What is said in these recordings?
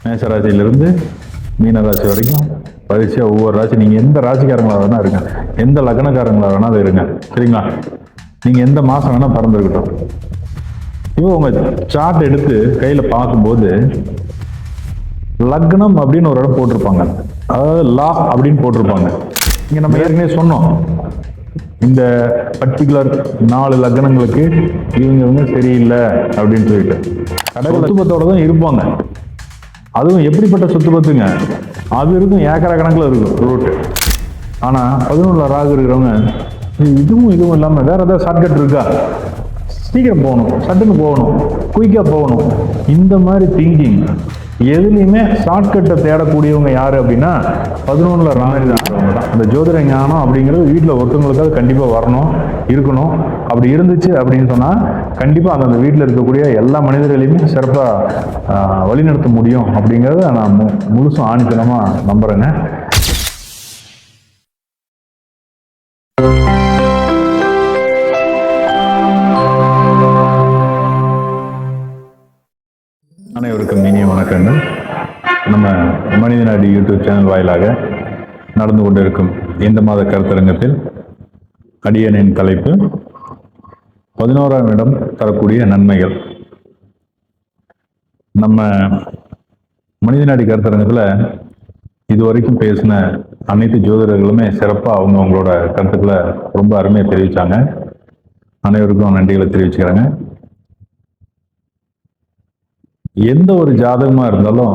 மேஷராசியிலிருந்து மீனராசி வரைக்கும் வரிசையாக ஒவ்வொரு ராசி, நீங்கள் எந்த ராசிக்காரங்களாக வேணா இருங்க, எந்த லக்னக்காரங்களாக வேணா அது இருங்க, சரிங்களா? நீங்கள் எந்த மாதம் வேணால் பிறந்திருக்கட்டும். இப்போ உங்கள் சார்ட் எடுத்து கையில் பார்க்கும்போது லக்னம் அப்படின்னு ஒரு இடம் போட்டிருப்பாங்க, அதாவது லா அப்படின்னு போட்டிருப்பாங்க. இங்கே நம்ம ஏற்கனவே சொன்னோம், இந்த பர்டிகுலர் 4 லக்னங்களுக்கு இவங்க சரியில்லை அப்படின்னு சொல்லிட்டு சொத்துபத்தோட தான் இருப்பாங்க. அதுவும் எப்படிப்பட்ட சொத்து பத்துங்க, அது இருக்கும் ஏக்கர கணக்கில் இருக்கும் ரூட்டு. ஆனால் 11 ராகு இருக்கிறவங்க இதுவும் இல்லாமல் வேற ஏதாவது ஷார்ட்கட் இருக்கா, சீக்கிரம் போகணும், சட்டுன்னு போகணும், குயிக்காக போகணும், இந்த மாதிரி திங்கிங் எதுலையுமே ஷார்ட்கட்டை தேடக்கூடியவங்க யாரு அப்படின்னா 11 ராகு தான். அந்த ஜோதிட ஞானம் அப்படிங்கிறது வீட்டில் ஒருத்தவங்களுக்காவது கண்டிப்பாக வரணும், இருக்கணும். அப்படி இருந்துச்சு அப்படின்னு சொன்னால் கண்டிப்பாக அந்த வீட்டில் இருக்கக்கூடிய எல்லா மனிதர்களையுமே சிறப்பாக வழிநடத்த முடியும் அப்படிங்கிறத நான் முழுசும் ஆணித்தனமாக நம்புறேங்க. அனைவருக்கும் இனிய வணக்கங்கள். நம்ம மனிதநாடி யூடியூப் சேனல் வாயிலாக நடந்து கொண்டிருக்கும் இந்த மாத கருத்தரங்கத்தில் அடியனின் தலைப்பு 11ஆம் இடம் தரக்கூடிய நன்மைகள். நம்ம மனிதநாடி கருத்தரங்கத்தில் இதுவரைக்கும் பேசின அனைத்து ஜோதிடர்களுமே சிறப்பாக அவங்களோட கருத்துக்களை ரொம்ப அருமையாக தெரிவித்தாங்க. அனைவருக்கும் நன்றிகளை தெரிவிச்சுக்கிறாங்க. எந்த ஒரு ஜாதகமாக இருந்தாலும்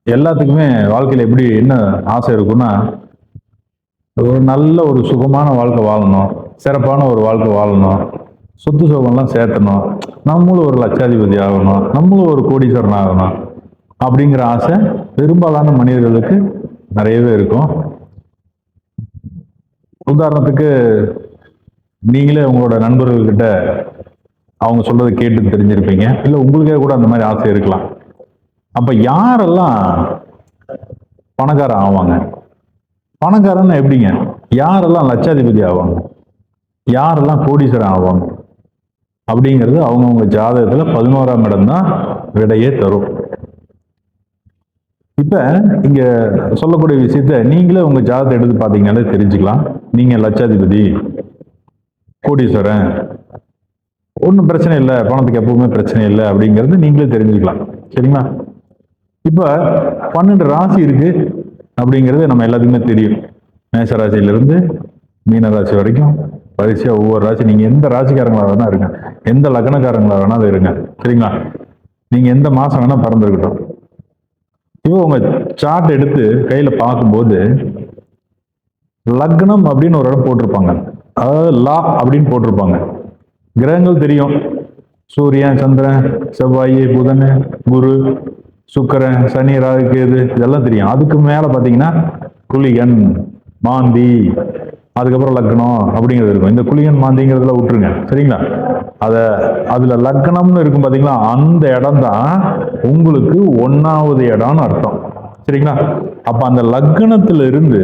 எல்லாத்துக்குமே வாழ்க்கையில் எப்படி என்ன ஆசை இருக்குன்னா, ஒரு நல்ல ஒரு சுகமான வாழ்க்கை வாழணும், சிறப்பான ஒரு வாழ்க்கை வாழணும், சொத்து சுகம்லாம் சேர்த்தணும், நம்மளும் ஒரு லட்சாதிபதி ஆகணும், நம்மளும் ஒரு கோடீஸ்வரன் ஆகணும் அப்படிங்கிற ஆசை பெரும்பாலான மனிதர்களுக்கு நிறையவே இருக்கும். உதாரணத்துக்கு நீங்களே உங்களோட நண்பர்கள்கிட்ட அவங்க சொல்றதை கேட்டு தெரிஞ்சிருப்பீங்க, இல்லை உங்களுக்கே கூட அந்த மாதிரி ஆசை இருக்கலாம். அப்ப யாரெல்லாம் பணக்காரன் ஆவாங்க, பணக்காரன்னு எப்படிங்க, யாரெல்லாம் லட்சாதிபதி ஆவாங்க, யாரெல்லாம் கோடீஸ்வரன் ஆவாங்க அப்படிங்கிறது அவங்கவுங்க ஜாதகத்துல 11ஆம் இடம் தான் விடையே தரும். இப்ப இங்க சொல்லக்கூடிய விஷயத்த நீங்களே உங்க ஜாதகத்தை எடுத்து பார்த்தீங்கன்னாலே தெரிஞ்சுக்கலாம். நீங்க லட்சாதிபதி, கோடீஸ்வரன், ஒன்றும் பிரச்சனை இல்லை, பணத்துக்கு எப்பவுமே பிரச்சனை இல்லை அப்படிங்கிறது நீங்களே தெரிஞ்சுக்கலாம், சரிங்களா? இப்ப 12 ராசி இருக்கு அப்படிங்கிறது நம்ம எல்லாத்துக்குமே தெரியும். மேஷராசியிலிருந்து மீனராசி வரைக்கும் வரிசையா ஒவ்வொரு ராசி, நீங்க எந்த ராசிக்காரங்களா வேணா இருங்க, எந்த லக்னக்காரங்களா வேணா அது இருங்க, சரிங்களா? நீங்க எந்த மாசம் வேணா பிறந்திருக்கட்டும். இப்போ உங்க சார்ட் எடுத்து கையில பார்க்கும்போது லக்னம் அப்படின்னு ஒரு இடம் போட்டிருப்பாங்க, அதாவது லா அப்படின்னு போட்டிருப்பாங்க. கிரகங்கள் தெரியும், சூரியன், சந்திரன், செவ்வாய், புதன், குரு, சுக்கிரன், சனி, ராகு, கேது, இதெல்லாம் தெரியும். அதுக்கு மேல பாத்தீங்கன்னா குளிகன், மாந்தி, அதுக்கப்புறம் லக்னம் அப்படிங்கிறது இருக்கும். இந்த குளிகன் மாந்திங்கிறதுல விட்டுருங்க, சரிங்களா? அதுல லக்னம்னு இருக்கும் பாத்தீங்களா, அந்த இடம் தான் உங்களுக்கு 1ஆவது இடம்னு அர்த்தம், சரிங்களா? அப்ப அந்த லக்னத்துல இருந்து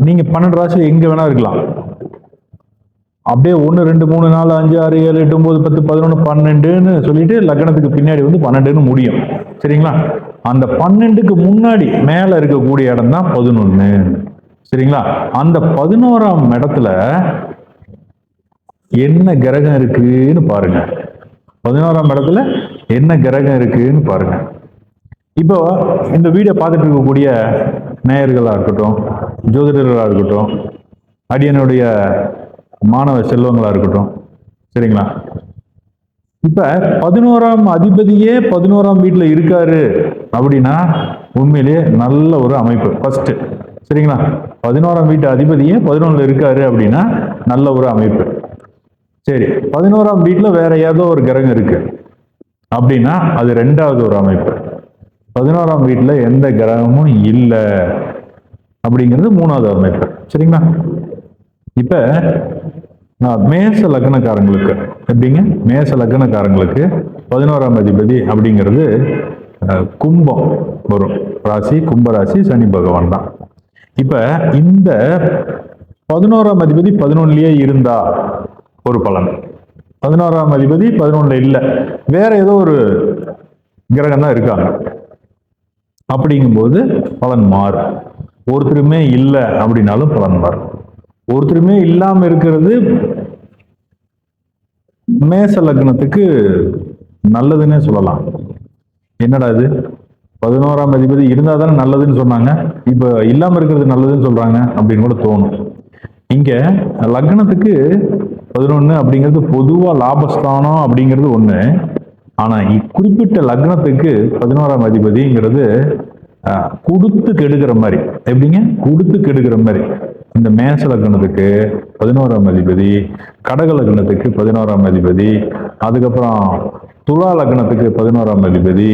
நீங்க 12 ராசி எங்க வேணா இருக்கலாம். அப்படியே 1 2 3 4 5 6 7 8 9 10 11 12ன்னு சொல்லிட்டு லக்னத்துக்கு பின்னாடி 12ன்னு முடியும், சரிங்களா? அந்த 12க்கு முன்னாடி மேல இருக்கக்கூடிய இடம் தான் 11, சரிங்களா? அந்த 11ஆம் இடத்துல என்ன கிரகம் இருக்குன்னு பாருங்க. 11ஆம் இடத்துல என்ன கிரகம் இருக்குன்னு பாருங்க. இப்போ இந்த வீடியோ பார்த்துட்டு இருக்கக்கூடிய நேயர்களா இருக்கட்டும், ஜோதிடர்களா இருக்கட்டும், அடியனுடைய மாணவ செல்வங்களா இருக்கட்டும், சரிங்களா? இப்ப 11ஆம் அதிபதியே 11ஆம் வீட்டுல இருக்காரு அப்படின்னா உண்மையிலேயே நல்ல ஒரு அமைப்பு ஃபர்ஸ்ட், சரிங்களா? 11ஆம் வீட்டு அதிபதியே 11ல இருக்காரு அப்படின்னா நல்ல ஒரு அமைப்பு. சரி, 11ஆம் வீட்டுல வேற ஏதோ ஒரு கிரகம் இருக்கு அப்படின்னா அது 2வது ஒரு அமைப்பு. 11ஆம் வீட்டுல எந்த கிரகமும் இல்லை அப்படிங்கிறது 3வது அமைப்பு, சரிங்களா? இப்ப மேச லக்னக்காரங்களுக்கு எப்படிங்க, மேச லக்னக்காரங்களுக்கு 11ஆம் அதிபதி அப்படிங்கிறது கும்பம் வரும் ராசி, கும்பராசி, சனி பகவான் தான். இப்ப இந்த 11ஆம் அதிபதி 11லயே இருந்தா ஒரு பலன், 11ஆம் அதிபதி 11ல இல்ல, வேற ஏதோ ஒரு கிரகம் தான் இருக்காங்க. அப்படிங்கும்போது பலன் மாறும். ஒருத்தருமே இல்லை அப்படின்னாலும் பலன் மாறும். ஒருத்தருமே இல்லாம இருக்கிறது மேச லக்னத்துக்கு நல்லதுன்னே சொல்லலாம். என்னடா இது 11ஆம் அதிபதி இருந்தா தானே நல்லதுன்னு சொன்னாங்க, இப்ப இல்லாம இருக்கிறது நல்லதுன்னு சொல்றாங்க அப்படின்னு கூட தோணும். இங்க லக்னத்துக்கு 11 அப்படிங்கிறது பொதுவா லாபஸ்தானம் அப்படிங்கிறது ஒண்ணு. ஆனா குறிப்பிட்ட லக்னத்துக்கு 11ஆம் அதிபதிங்கிறது கொடுத்து கெடுக்கிற மாதிரி. எப்படிங்க? கொடுத்து கெடுக்கிற மாதிரி. இந்த மேச லக்னத்துக்கு 11ஆம் அதிபதி, கடக லக்னத்துக்கு 11ஆம் அதிபதி, அதுக்கப்புறம் துலா லக்னத்துக்கு 11ஆம் அதிபதி,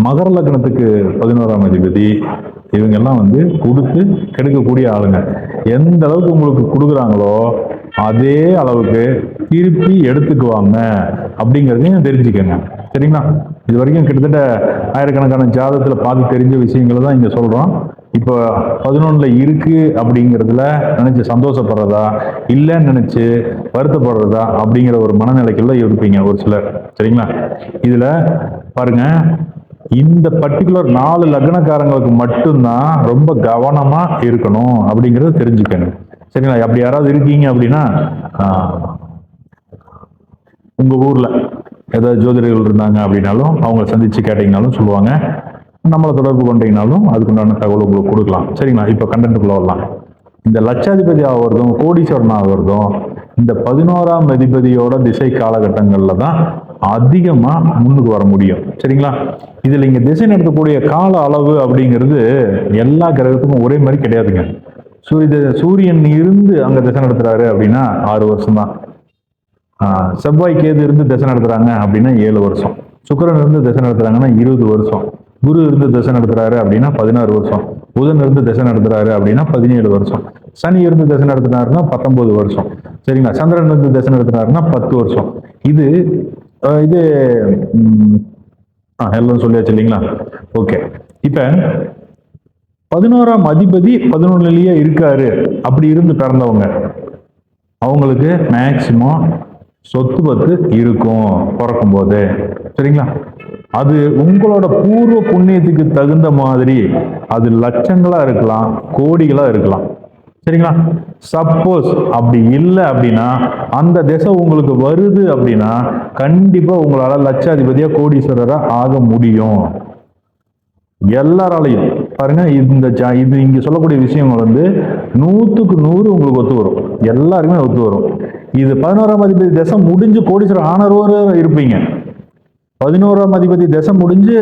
மகர லக்னத்துக்கு 11ஆம் அதிபதி, இவங்கெல்லாம் கொடுத்து கெடுக்கக்கூடிய ஆளுங்க. எந்த அளவுக்கு உங்களுக்கு கொடுக்குறாங்களோ அதே அளவுக்கு திருப்பி எடுத்துக்குவாங்க அப்படிங்கிறதையும் தெரிஞ்சுக்கங்க. சரிங்களா? இது வரைக்கும் கிட்டத்தட்ட ஆயிரக்கணக்கான ஜாதகத்துல பார்த்து தெரிஞ்ச விஷயங்களை தான் இங்க சொல்றோம். இப்போ 11ல இருக்கு அப்படிங்கிறதுல நினைச்சு சந்தோஷப்படுறதா, இல்லைன்னு நினைச்சு வருத்தப்படுறதா அப்படிங்கிற ஒரு மனநிலைக்குள்ள இருப்பீங்க ஒரு சிலர். சரிங்களா? இதுல பாருங்க, இந்த பர்டிகுலர் 4 லக்னக்காரங்களுக்கு மட்டும்தான் ரொம்ப கவனமா இருக்கணும் அப்படிங்கறத தெரிஞ்சுக்கணும். சரிங்களா? அப்படி யாராவது இருக்கீங்க அப்படின்னா உங்க ஊர்ல ஏதாவது ஜோதிடர்கள் இருந்தாங்க அப்படின்னாலும் அவங்களை சந்திச்சு கேட்டீங்கனாலும் சொல்லுவாங்க. நம்மளை தொடர்பு கொண்டீங்கனாலும் அதுக்குண்டான தகவல் உங்களுக்கு கொடுக்கலாம். சரிங்களா? இப்போ கண்டென்ட்டுக்குள்ள வரலாம். இந்த லட்சாதிபதி ஆகிறதும் கோடீஸ்வரன் ஆகிறதும் இந்த 11ஆம் அதிபதியோட திசை காலகட்டங்கள்ல தான் அதிகமா முன்னுக்கு வர முடியும். சரிங்களா? இதுல இங்க திசை நடத்தக்கூடிய கால அளவு அப்படிங்கிறது எல்லா கிரகத்துக்கும் ஒரே மாதிரி கிடையாதுங்க. சூரியன் இருந்து அங்க திசை நடத்துறாரு அப்படின்னா 6 வருஷம் தான். செவ்வாய் கேது இருந்து திசை நடத்துறாங்க அப்படின்னா 7 வருஷம். சுக்கிரன் இருந்து திசை நடத்துறாங்கன்னா 20 வருஷம். குரு இருந்து திசை நடத்துறாரு அப்படின்னா 16 வருஷம். புதன் இருந்து திசை நடத்துறாரு அப்படின்னா 17 வருஷம். சனி இருந்து திசை நடத்தினாருன்னா 19 வருஷம். சரிங்களா? சந்திரன் இருந்து திசை நடத்தினாருன்னா 10 வருஷம். இது எல்லாம் சொல்லியாச்சு இல்லைங்களா? ஓகே. இப்ப 11ஆம் அதிபதி 11லயே இருக்காரு அப்படி இருந்து பிறந்தவங்க, அவங்களுக்கு மேக்சிமம் சொத்து பத்து இருக்கும் பிறக்கும் போது. சரிங்களா? அது உங்களோட பூர்வ புண்ணியத்துக்கு தகுந்த மாதிரி அது லட்சங்களா இருக்கலாம், கோடிகளா இருக்கலாம். சரிங்களா? சப்போஸ் அப்படி இல்லை அப்படின்னா, அந்த திசை உங்களுக்கு வருது அப்படின்னா கண்டிப்பா உங்களால லட்சாதிபதியா கோடீஸ்வரரா ஆக முடியும். எல்லாராலையும். பாருங்க, இது இங்க சொல்லக்கூடிய விஷயங்கள் 100க்கு 100 உங்களுக்கு ஒத்து வரும். எல்லாருக்குமே ஒத்து வரும். இது 11ஆம் அதிபதி திசை முடிஞ்சு கோடீஸ்வரர் ஆனவரும் இருப்பீங்க. 11ஆம் அதிபதி திசை முடிஞ்சு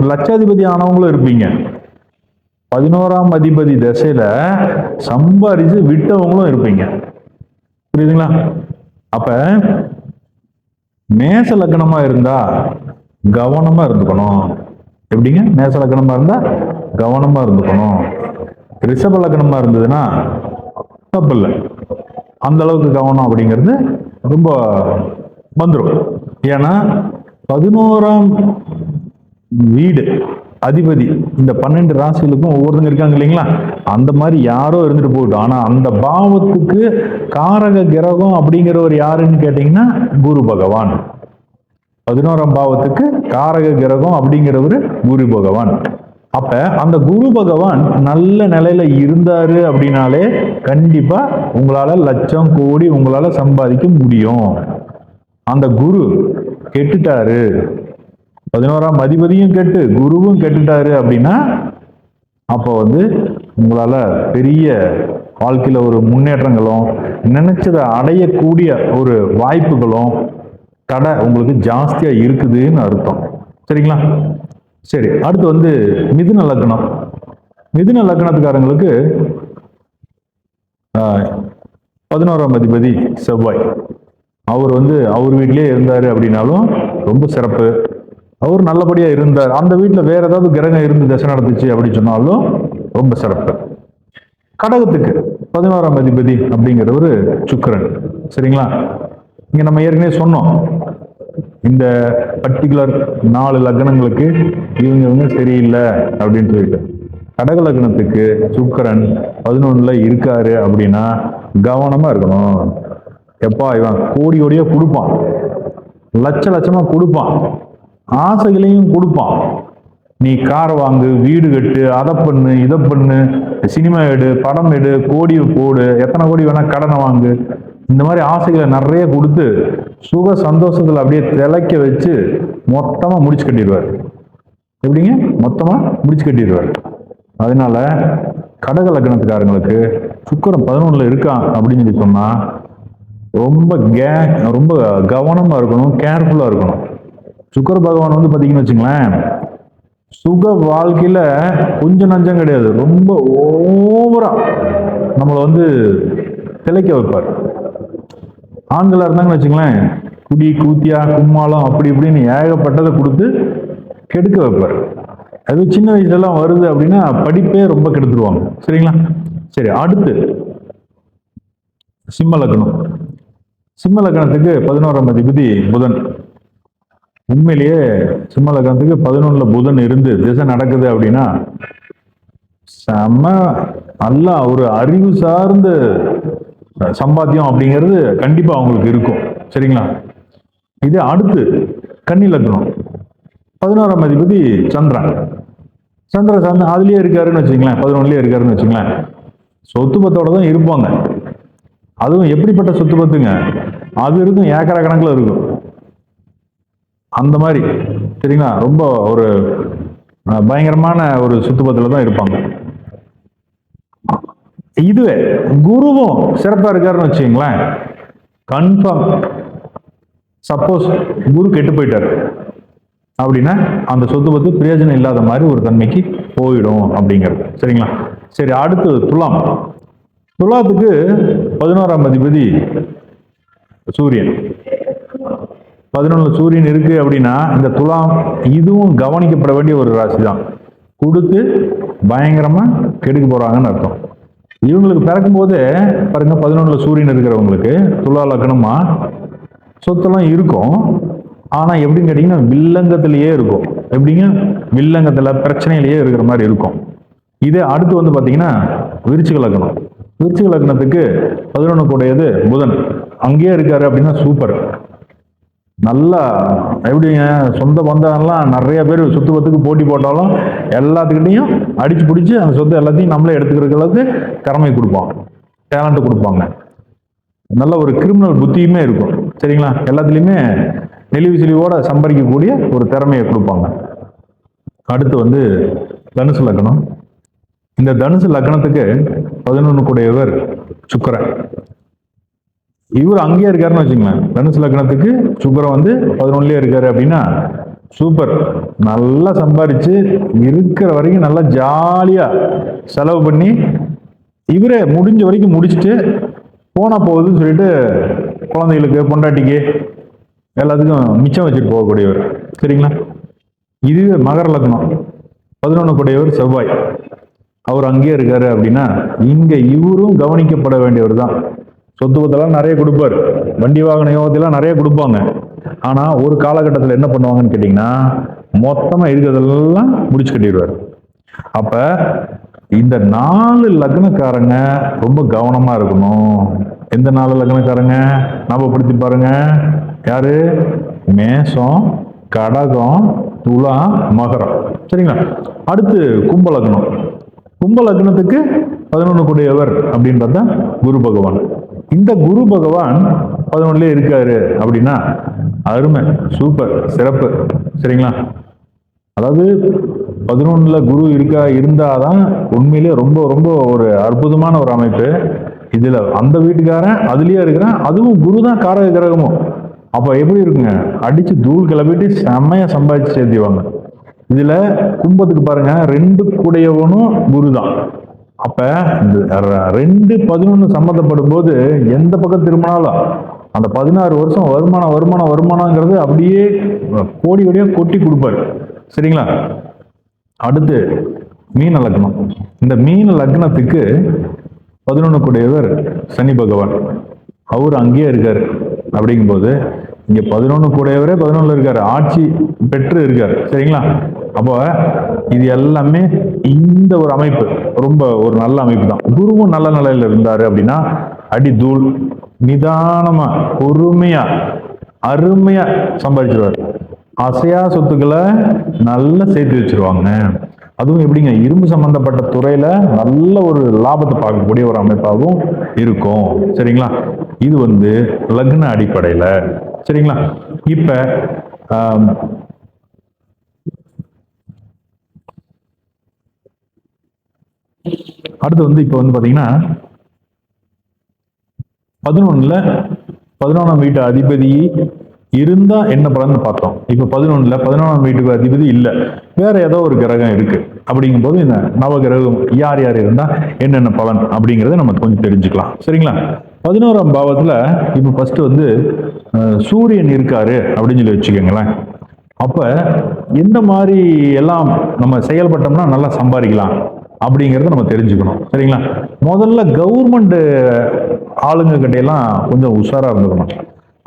லட்சாதிபதி ஆனவங்களும் இருப்பீங்க. 11ஆம் அதிபதி திசையில சம்பாரிச்சு விட்டவங்களும் இருப்பீங்க. புரியுதுங்களா? அப்ப மேச லக்னமா இருந்தா கவனமா இருந்துக்கணும். எப்படிங்க? மேச லக்னமா இருந்தா கவனமா இருந்துக்கணும். ரிஷப லக்னமா இருந்ததுன்னா தப்பு இல்லை, அந்த அளவுக்கு கவனம் அப்படிங்கிறது ரொம்ப வந்துடும். ஏன்னா 11ஆம் வீடு அதிபதி இந்த 12 ராசிகளுக்கும் ஒவ்வொருத்தங்க இருக்காங்க இல்லைங்களா? அந்த மாதிரி யாரோ இருந்துட்டு போகட்டும். ஆனா அந்த பாவத்துக்கு காரக கிரகம் அப்படிங்கிறவர் யாருன்னு கேட்டீங்கன்னா குரு பகவான். 11ஆம் பாவத்துக்கு காரக கிரகம் அப்படிங்கிறவர் குரு பகவான். அப்ப அந்த குரு பகவான் நல்ல நிலையில இருந்தாரு அப்படின்னாலே கண்டிப்பா உங்களால லட்சம் கோடி உங்களால சம்பாதிக்க முடியும். அந்த குரு கெட்டுட்டாரு, 11ஆம் அதிபதியும் கெட்டு குருவும் கெட்டுட்டாரு அப்படின்னா அப்போ உங்களால பெரிய வாழ்க்கையில ஒரு முன்னேற்றங்களும் நினைச்சதை அடையக்கூடிய ஒரு வாய்ப்புகளும் தடை உங்களுக்கு ஜாஸ்தியா இருக்குதுன்னு அர்த்தம். சரிங்களா? சரி, அடுத்து மிதுன லக்னம். மிதுன லக்னத்துக்காரங்களுக்கு 11ஆம் அதிபதி செவ்வாய். அவர் அவர் வீட்டிலேயே இருந்தாரு அப்படின்னாலும் ரொம்ப சிறப்பு. அவர் நல்லபடியா இருந்தார். அந்த வீட்டுல வேற ஏதாவது கிரகம் இருந்து திசை நடத்துச்சு அப்படின்னு சொன்னாலும் ரொம்ப சிறப்பு. கடகத்துக்கு 11ஆம் அதிபதி அப்படிங்கிறவர் சுக்கிரன். சரிங்களா? இங்க நம்ம ஏற்கனவே சொன்னோம், இந்த பர்டிகுலர் 4 லக்னங்களுக்கு இவங்க சரியில்லை அப்படின்னு சொல்லிட்டு. கடக லக்னத்துக்கு சுக்கிரன் 11ல இருக்காரு அப்படின்னா கவனமா இருக்கணும். எப்பா இவன் கோடி கோடியா கொடுப்பான், லட்ச லட்சமா கொடுப்பான். ஆசைகளையும் கொடுப்பான். நீ கார் வாங்கு, வீடு கட்டு, அதை பண்ணு, இதை பண்ணு, சினிமா எடு, படம் எடு, கோடி போடு, எத்தனை கோடி வேணா கடனை வாங்கு, இந்த மாதிரி ஆசைகளை நிறைய கொடுத்து சுக சந்தோஷத்துல அப்படியே திளைக்க வச்சு மொத்தமா முடிச்சு கட்டிடுவார். எப்படிங்க? மொத்தமா முடிச்சு கட்டிடுவார். அதனால கடக லக்னத்துக்காரங்களுக்கு சுக்கிரன் 11ல இருக்கான் அப்படின்னு சொல்லி சொன்னா ரொம்ப கவனமா இருக்கணும், கேர்ஃபுல்லா இருக்கணும். சுக்கிர பகவான் வந்து பாத்தீங்கன்னு வச்சுங்களேன், சுக வாழ்க்கையில கொஞ்சம் நஞ்சம் கிடையாது, ரொம்ப ஓவரா நம்மளை வந்து திளைக்க வைப்பார். ஆண்களா இருந்தாங்கன்னு வச்சுங்களேன், குடி கூத்தியா கும்மாளம் அப்படி இப்படின்னு ஏகப்பட்டதை கொடுத்து கெடுக்க வைப்பார். அது சின்ன வயசுல எல்லாம் வருது அப்படின்னா படிப்பே ரொம்ப கெடுத்துருவாங்க. சரிங்களா? சரி, அடுத்து சிம்ம லக்னம். சிம்ம லக்னத்துக்கு 11ஆம் அதிபதி புதன். உண்மையிலேயே சிம்ம லக்னத்துக்கு 11ல புதன் இருந்து திசை நடக்குது அப்படின்னா செம்ம நல்லா ஒரு அறிவு சார்ந்த சம்பாத்தியம் அப்படிங்கிறது கண்டிப்பா அவங்களுக்கு இருக்கும். சரிங்களா? இது அடுத்து கன்னி லக்னம். 11ஆம் அதிபதி சந்திரன். சந்திரன் அதுலயே இருக்காருன்னு வச்சுங்களேன், 11லயே இருக்காருன்னு வச்சுங்களேன், சொத்து பத்தோட தான் இருப்பாங்க. அதுவும் எப்படிப்பட்ட சொத்து பத்துங்க, அது இருக்கும் ஏக்கரா கணக்குல இருக்கும் அந்த மாதிரி. சரிங்களா? ரொம்ப ஒரு பயங்கரமான ஒரு சொத்து பத்துல தான் இருப்பாங்க. இதுவே குருவும் சிறப்பா இருக்காருன்னு வச்சுங்களேன், கன்ஃபார்ம் சப்போஸ் குரு கெட்டு போயிட்டாரு அப்படின்னா அந்த சொத்து பத்து பிரயோஜனம் இல்லாத மாதிரி ஒரு தன்மைக்கு போயிடும் அப்படிங்கிறது. சரிங்களா? சரி, அடுத்து துலாம். துலாத்துக்கு 11ஆம் அதிபதி சூரியன். 11ல சூரியன் இருக்கு அப்படின்னா இந்த துலாம் இதுவும் கவனிக்கப்பட வேண்டிய ஒரு ராசி தான். கொடுத்து பயங்கரமா கெடுக்க போறாங்கன்னு அர்த்தம். இவங்களுக்கு பிறக்கும் போதே பாருங்க, 11ல சூரியன் இருக்கிறவங்களுக்கு துலா லக்னமா சொத்தெல்லாம் இருக்கும். ஆனா எப்படின்னு கேட்டீங்கன்னா வில்லங்கத்திலேயே இருக்கும். எப்படிங்க? வில்லங்கத்துல பிரச்சனையிலேயே இருக்கிற மாதிரி இருக்கும். இதே அடுத்து வந்து பாத்தீங்கன்னா விருச்சிக லக்னம். விருச்சிக லக்னத்துக்கு 11 கூடையது புதன். அங்கேயே இருக்காரு அப்படின்னா சூப்பர். நல்லா எப்படிங்க, சொந்த பந்தம்லாம் நிறைய பேர் சொத்து பத்துக்கு போட்டி போட்டாலும் எல்லாத்துக்கிட்டையும் அடிச்சு பிடிச்சி அந்த சொத்து எல்லாத்தையும் நம்மளே எடுத்துக்கிற அளவுக்கு திறமை கொடுப்பாங்க, டேலண்ட் கொடுப்பாங்க. நல்ல ஒரு கிரிமினல் புத்தியுமே இருக்கும். சரிங்களா? எல்லாத்துலேயுமே நெளிவு செழிவோட சம்பாதிக்கக்கூடிய ஒரு திறமையை கொடுப்பாங்க. அடுத்து வந்து தனுசு லக்னம். இந்த தனுசு லக்னத்துக்கு 11 கூடையவர் சுக்கிரன். இவர் அங்கேயே இருக்காருன்னு வச்சுங்களேன், தனுசு லக்னத்துக்கு சுக்கிரன் வந்து 11லயே இருக்காரு அப்படின்னா சூப்பர். நல்லா சம்பாதிச்சு இருக்கிற வரைக்கும் நல்லா ஜாலியா செலவு பண்ணி இவரே முடிஞ்ச வரைக்கும் முடிச்சுட்டு போனா போகுதுன்னு சொல்லிட்டு குழந்தைகளுக்கு பொண்டாட்டிக்கு எல்லாத்துக்கும் மிச்சம் வச்சுட்டு போகக்கூடியவர். சரிங்களா? இதுவே மகர லக்னம். 11 கூடையவர் செவ்வாய். அவர் அங்கேயே இருக்காரு அப்படின்னா இங்க இவரும் கவனிக்கப்பட வேண்டியவர் தான். சொத்து பத்தெல்லாம் நிறைய கொடுப்பார், வண்டி வாகன யோகத்தெல்லாம் நிறைய கொடுப்பாங்க. ஆனா ஒரு காலகட்டத்தில் என்ன பண்ணுவாங்கன்னு கேட்டீங்கன்னா மொத்தமா இருக்கிறதெல்லாம் முடிச்சு கட்டிடுவார். அப்ப இந்த 4 லக்னக்காரங்க ரொம்ப கவனமா இருக்கணும். எந்த 4 லக்னக்காரங்க ஞாபகப்படுத்தி பாருங்க. யாரு? மேஷம், கடகம், துலா, மகரம். சரிங்களா? அடுத்து கும்ப லக்னம். கும்ப லக்னத்துக்கு 11 கூடையவர் அப்படின்னு பார்த்தா குரு பகவான். இந்த குரு பகவான் 11லயே இருக்காரு அப்படின்னா அருமை, சூப்பர், சிறப்பு. சரிங்களா? அதாவது 11ல குரு இருந்தாதான் உண்மையிலே ரொம்ப ரொம்ப ஒரு அற்புதமான ஒரு அமைப்பு. இதுல அந்த வீட்டுக்காரன் அதுலயே இருக்கிறான், அதுவும் குரு தான் காரக கிரகமும். அப்ப எப்படி இருக்குங்க, அடிச்சு தூள் கிளப்பிட்டு செம்மையா சம்பாதிச்சு சேர்த்திவாங்க. இதுல கும்பத்துக்கு பாருங்க 2 கூடையவனும் குரு தான். அப்ப 2 11 சம்மந்தப்படும் போது எந்த பக்கம் திரும்பினாலும் அந்த 16 வருஷம் வருமானங்கிறது அப்படியே கோடி கோடியா கொட்டி கொடுப்பாரு. சரிங்களா? அடுத்து மீன லக்னம். இந்த மீன லக்னத்துக்கு 11 கூடையவர் சனி பகவான். அவர் அங்கேயே இருக்காரு. அப்படிங்கும்போது இங்க 11 கூடையவரே 11ல இருக்காரு, ஆட்சி பெற்று இருக்காரு. சரிங்களா? அப்போ இது எல்லாமே இந்த ஒரு அமைப்பு ரொம்ப ஒரு நல்ல அமைப்பு தான். குருவும் நல்ல நிலையில இருந்தாரு அப்படின்னா அடி தூள், நிதானமா பொறுமையா அருமையா சம்பாதிச்சிருவார். அசையா சொத்துக்களை நல்லா சேர்த்து வச்சிருவாங்க. அதுவும் எப்படிங்க, இரும்பு சம்பந்தப்பட்ட துறையில நல்ல ஒரு லாபத்தை பார்க்கக்கூடிய ஒரு அமைப்பாகவும் இருக்கும். சரிங்களா? இது வந்து லக்ன அடிப்படையில. சரிங்களா? இப்ப அடுத்து வந்து இப்ப வந்து பாத்தீங்கன்னா 11ஆம் வீட்டு அதிபதி இருந்தா என்ன பலன்னு பார்த்தோம். இப்ப 11ஆம் வீட்டுக்கு அதிபதி இல்ல, வேற ஏதோ ஒரு கிரகம் இருக்கு. அப்படிங்கும் போது இந்த நவ கிரகம் யார் யார் இருந்தா என்னென்ன பலன் அப்படிங்கறத நம்ம கொஞ்சம் தெரிஞ்சுக்கலாம். சரிங்களா? 11ஆம் பாவத்துல இப்ப ஃபர்ஸ்ட் வந்து சூரியன் இருக்காரு அப்படின்னு சொல்லி வச்சுக்கோங்களேன். அப்ப எந்த மாதிரி எல்லாம் நம்ம செயல்பட்டோம்னா நல்லா சம்பாதிக்கலாம் அப்படிங்கறத நம்ம தெரிஞ்சுக்கணும். சரிங்களா? முதல்ல கவர்மெண்ட் ஆளுங்க கிட்ட எல்லாம் கொஞ்சம் உஷாரா இருந்துக்கணும்.